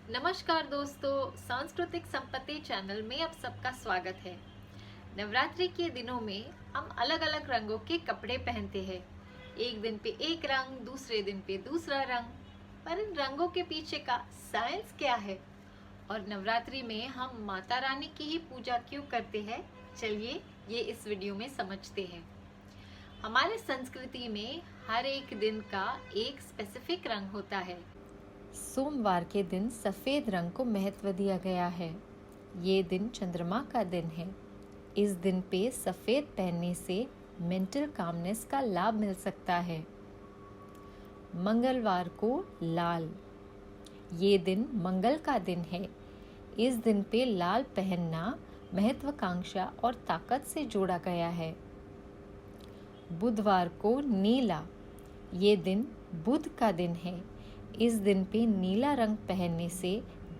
नमस्कार दोस्तों, सांस्कृतिक संपत्ति चैनल में आप सबका स्वागत है। नवरात्रि के दिनों में हम अलग अलग रंगों के कपड़े पहनते हैं। एक दिन पे एक रंग, दूसरे दिन पे दूसरा रंग। पर इन रंगों के पीछे का साइंस क्या है और नवरात्रि में हम माता रानी की ही पूजा क्यों करते हैं, चलिए ये इस वीडियो में समझते हैं। हमारे संस्कृति में हर एक दिन का एक स्पेसिफिक रंग होता है। सोमवार के दिन सफ़ेद रंग को महत्व दिया गया है। ये दिन चंद्रमा का दिन है। इस दिन पे सफ़ेद पहनने से मेंटल कामनेस का लाभ मिल सकता है। मंगलवार को लाल। ये दिन मंगल का दिन है। इस दिन पे लाल पहनना महत्वाकांक्षा और ताकत से जोड़ा गया है। बुधवार को नीला। ये दिन बुध का दिन है। इस दिन पे नीला रंग पहनने से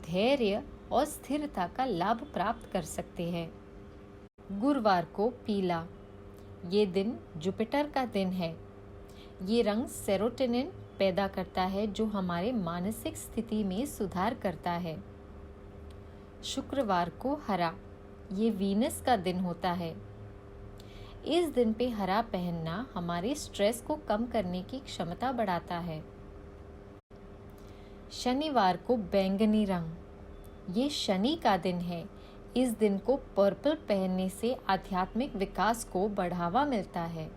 धैर्य और स्थिरता का लाभ प्राप्त कर सकते हैं। गुरुवार को पीला। ये दिन जुपिटर का दिन है। ये रंग सेरोटोनिन पैदा करता है जो हमारे मानसिक स्थिति में सुधार करता है। शुक्रवार को हरा। ये वीनस का दिन होता है। इस दिन पे हरा पहनना हमारे स्ट्रेस को कम करने की क्षमता बढ़ाता है। शनिवार को बैंगनी रंग। ये शनि का दिन है। इस दिन को पर्पल पहनने से आध्यात्मिक विकास को बढ़ावा मिलता है।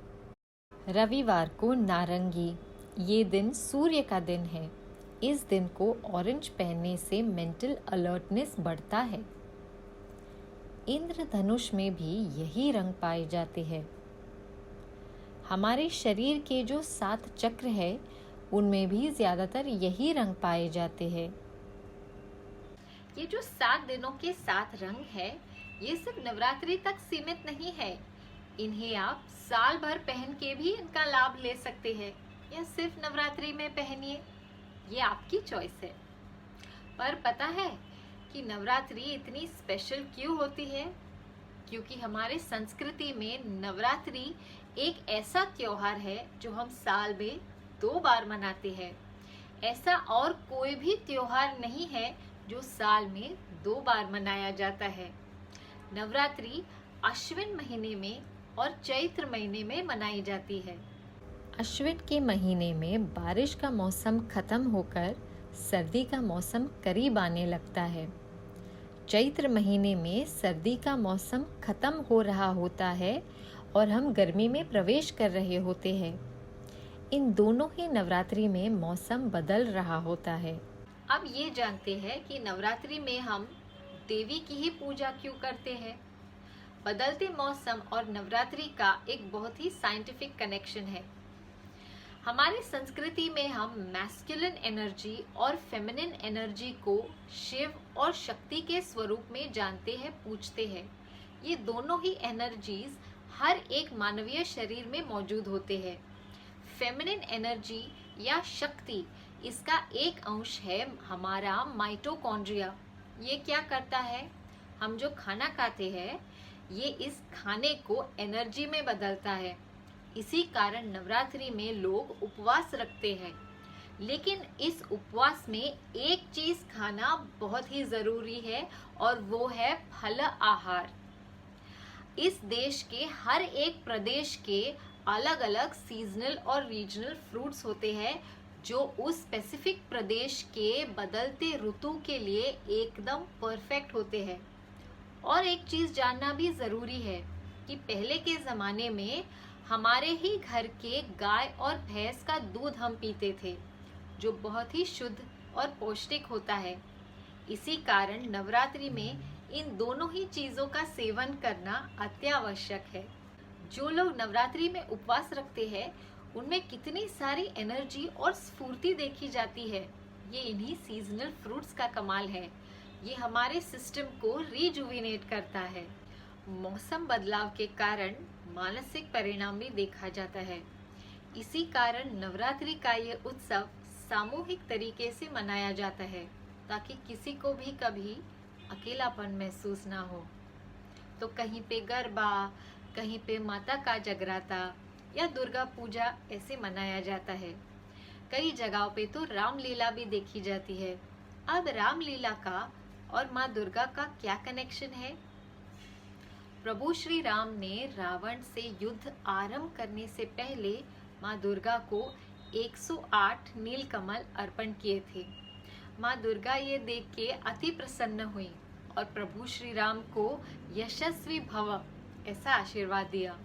रविवार को नारंगी। ये दिन सूर्य का दिन है। इस दिन को ऑरेंज पहनने से मेंटल अलर्टनेस बढ़ता है। इंद्रधनुष में भी यही रंग पाए जाते हैं। हमारे शरीर के जो 7 चक्र है उनमें भी ज्यादातर यही रंग पाए जाते हैं। ये जो 7 दिनों के 7 रंग है, ये सिर्फ नवरात्रि तक सीमित नहीं है। इन्हें आप साल भर पहन के भी इनका लाभ ले सकते हैं या सिर्फ नवरात्रि में पहनिए, ये आपकी चॉइस है। पर पता है कि नवरात्रि इतनी स्पेशल क्यों होती है? क्योंकि हमारे संस्कृति में नवरात्रि एक ऐसा त्योहार है जो हम साल में 2 बार मनाते हैं। ऐसा और कोई भी त्योहार नहीं है जो साल में 2 बार मनाया जाता है। नवरात्रि अश्विन महीने में और चैत्र महीने में मनाई जाती है। अश्विन के महीने में बारिश का मौसम खत्म होकर सर्दी का मौसम करीब आने लगता है। चैत्र महीने में सर्दी का मौसम खत्म हो रहा होता है और हम गर्मी में प्रवेश कर रहे होते हैं। इन दोनों ही नवरात्रि में मौसम बदल रहा होता है। अब ये जानते हैं कि नवरात्रि में हम देवी की ही पूजा क्यों करते हैं। बदलते मौसम और नवरात्रि का एक बहुत ही साइंटिफिक कनेक्शन है। हमारी संस्कृति में हम मैस्कुलिन एनर्जी और फेमिनिन एनर्जी को शिव और शक्ति के स्वरूप में जानते हैं, पूजते हैं। ये दोनों ही एनर्जीज हर एक मानवीय शरीर में मौजूद होते हैं। फेमिनिन एनर्जी या शक्ति, इसका एक अंश है हमारा माइटोकॉन्ड्रिया। ये क्या करता है? हम जो खाना खाते हैं, ये इस खाने को एनर्जी में बदलता है। इसी कारण नवरात्रि में लोग उपवास रखते हैं। लेकिन इस उपवास में एक चीज खाना बहुत ही जरूरी है और वो है फल आहार। इस देश के हर एक प्रदेश के अलग अलग सीजनल और रीजनल फ्रूट्स होते हैं जो उस स्पेसिफिक प्रदेश के बदलते ऋतु के लिए एकदम परफेक्ट होते हैं। और एक चीज जानना भी जरूरी है कि पहले के जमाने में हमारे ही घर के गाय और भैंस का दूध हम पीते थे, जो बहुत ही शुद्ध और पौष्टिक होता है। इसी कारण नवरात्रि में इन दोनों ही चीजों का सेवन करना अत्यावश्यक है। जो लोग नवरात्रि में उपवास रखते हैं उनमें कितनी सारी एनर्जी और स्फूर्ति देखी जाती है। ये इन्हीं सीजनल फ्रूट्स का कमाल है। ये हमारे सिस्टम को रिजुविनेट करता है। मौसम बदलाव के कारण मानसिक परिणाम भी देखा जाता है। इसी कारण नवरात्रि का ये उत्सव सामूहिक तरीके से मनाया जाता है ताकि किसी को भी कभी अकेलापन महसूस ना हो। तो कहीं पे गरबा, कहीं पे माता का जगराता या दुर्गा पूजा ऐसे मनाया जाता है। कई जगहों पे तो रामलीला भी देखी जाती है। अब रामलीला का और माँ दुर्गा का क्या कनेक्शन है? प्रभु श्री राम ने रावण से युद्ध आरंभ करने से पहले माँ दुर्गा को 108 नीलकमल अर्पण किए थे। माँ दुर्गा ये देख के अति प्रसन्न हुई और प्रभु श्री राम को यशस्वी भव ऐसा आशीर्वाद दिया।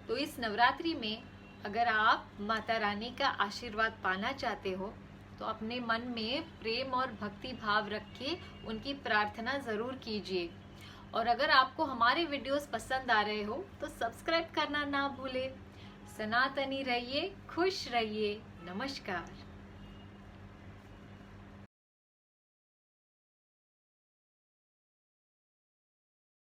तो इस नवरात्रि में अगर आप माता रानी का आशीर्वाद पाना चाहते हो तो अपने मन में प्रेम और भक्ति भाव रख के उनकी प्रार्थना जरूर कीजिए। और अगर आपको हमारे वीडियोस पसंद आ रहे हो तो सब्सक्राइब करना ना भूले। सनातनी रहिए, खुश रहिए। नमस्कार।